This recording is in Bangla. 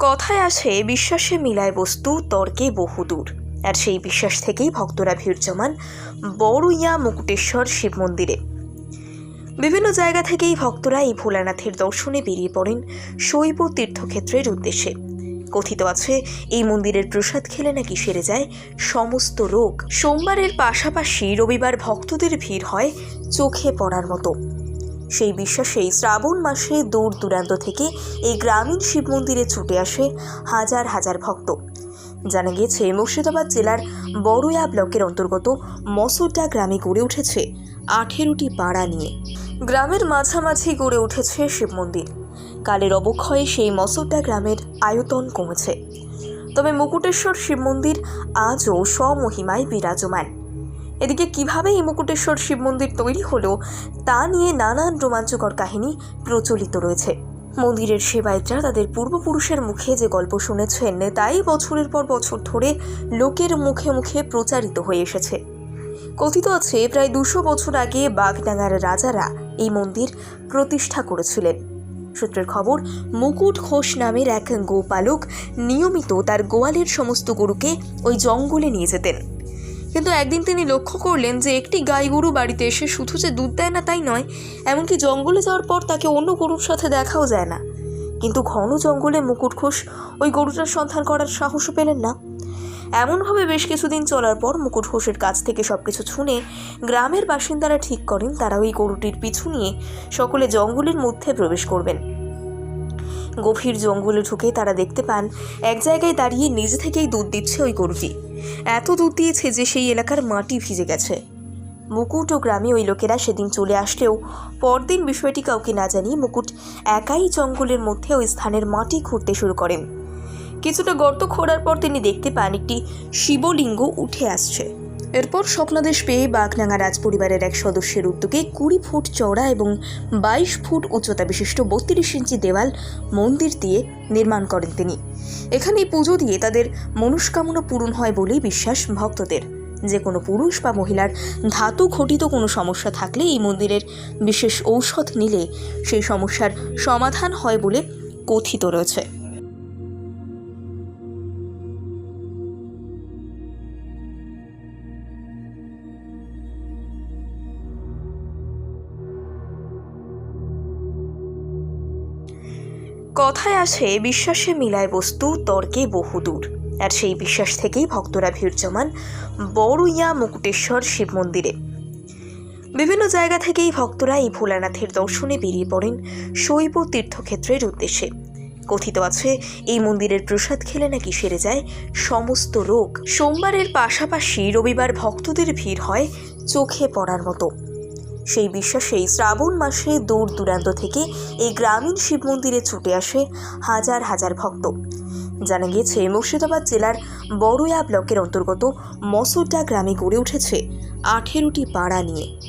কথায় আছে বিশ্বাসে মিলায় বস্তু তর্কে বহুদূর। আর সেই বিশ্বাস থেকেই ভক্তরা ভিড় জমান বড়ুইয়া মুকুটেশ্বর শিব মন্দিরে। বিভিন্ন জায়গা থেকেই ভক্তরা এই ভোলানাথের দর্শনে বেরিয়ে পড়েন শৈব তীর্থক্ষেত্রের উদ্দেশ্যে। কথিত আছে এই মন্দিরের প্রসাদ খেলে নাকি সেরে যায় সমস্ত রোগ। সোমবারের পাশাপাশি রবিবার ভক্তদের ভিড় হয় চোখে পড়ার মতো। সেই বিশ্বাসেই শ্রাবণ মাসে দূর দূরান্ত থেকে এই গ্রামীণ শিব মন্দিরে ছুটে আসে হাজার হাজার ভক্ত। জানা গিয়েছে মুর্শিদাবাদ জেলার বড়ুইয়া ব্লকের অন্তর্গত মসুরডা গ্রামে গড়ে উঠেছে 18টি পাড়া নিয়ে। গ্রামের মাঝামাঝি গড়ে উঠেছে শিব মন্দির। কালের অবক্ষয়ে সেই মসুরডা গ্রামের আয়তন কমেছে, তবে মুকুটেশ্বর শিব মন্দির আজও স্বমহিমায় বিরাজমান। এদিকে কিভাবে এই মুকুটেশ্বর শিব মন্দির তৈরি হলো তা নিয়ে নানান রোমাঞ্চকর কাহিনী প্রচলিত রয়েছে। মন্দিরের সেবায়েতরা তাদের পূর্বপুরুষের মুখে যে গল্প শুনেছেন তাই বছরের পর বছর ধরে লোকের মুখে মুখে প্রচারিত হয়ে এসেছে। কথিত আছে প্রায় 200 বছর আগে বাগডাঙ্গার রাজারা এই মন্দির প্রতিষ্ঠা করেছিলেন। সূত্রের খবর, মুকুট ঘোষ নামের এক গোপালক নিয়মিত তার গোয়ালের সমস্ত গরুকে ওই জঙ্গলে নিয়ে যেতেন। কিন্তু একদিন তিনি লক্ষ্য করলেন যে একটি গাই গরু বাড়িতে এসে শুধু যে দুধ দেয় না তাই নয়, এমনকি জঙ্গলে যাওয়ার পর তাকে অন্য গরুর সাথে দেখাও যায় না। কিন্তু ঘন জঙ্গলে মুকুট ঘোষ ওই গরুটার সন্ধান করার সাহসও পেলেন না। এমনভাবে বেশ কিছুদিন চলার পর মুকুট ঘোষের কাছ থেকে সবকিছু শুনে গ্রামের বাসিন্দারা ঠিক করেন তারা ওই গরুটির পিছু নিয়ে সকলে জঙ্গলের মধ্যে প্রবেশ করবেন। গভীর জঙ্গলে ঢুকে তারা দেখতে পান এক জায়গায় দাঁড়িয়ে নিজে থেকেই দুধ দিচ্ছে ওই গরুটি। এত দুধ দিয়েছে যে সেই এলাকার মাটি ভিজে গেছে। মুকুট ও গ্রামে ওই লোকেরা সেদিন চলে আসলেও পরদিন বিষয়টি কাউকে না জানিয়ে মুকুট একাই জঙ্গলের মধ্যে ওই স্থানের মাটি খুঁড়তে শুরু করেন। কিছুটা গর্ত খোঁড়ার পর তিনি দেখতে পান একটি শিবলিঙ্গ উঠে আসছে। এরপর স্বপ্নাদেশ পেয়ে বাগডাঙ্গা রাজ পরিবারের এক সদস্যের উদ্যোগে 20 ফুট চওড়া এবং 22 ফুট উচ্চতা বিশিষ্ট 32 ইঞ্চি দেওয়াল মন্দির দিয়ে নির্মাণ করেন তিনি। এখানে পুজো দিয়ে তাদের মনস্কামনা পূরণ হয় বলেই বিশ্বাস ভক্তদের। যে কোনো পুরুষ বা মহিলার ধাতু ঘটিত কোনো সমস্যা থাকলে এই মন্দিরের বিশেষ ঔষধ নিলে সেই সমস্যার সমাধান হয় বলে কথিত রয়েছে। কথায় আছে বিশ্বাসে মিলায় বস্তু তর্কে বহুদূর। আর সেই বিশ্বাস থেকেই ভক্তরা ভিড় জমান বড়ুইয়া মুকুটেশ্বর শিব মন্দিরে। বিভিন্ন জায়গা থেকেই ভক্তরা এই ভোলানাথের দর্শনে বেরিয়ে পড়েন শৈব তীর্থক্ষেত্রের উদ্দেশ্যে। কথিত আছে এই মন্দিরের প্রসাদ খেলে নাকি সেরে যায় সমস্ত রোগ। সোমবারের পাশাপাশি রবিবার ভক্তদের ভিড় হয় চোখে পড়ার মতো। সেই বিশ্বাসেই শ্রাবণ মাসে দূর দূরান্ত থেকে এই গ্রামীণ শিব মন্দিরে ছুটে আসে হাজার হাজার ভক্ত। জানা গিয়েছে মুর্শিদাবাদ জেলার বড়ুইয়া ব্লকের অন্তর্গত মসুরডা গ্রামে গড়ে উঠেছে 18টি পাড়া নিয়ে।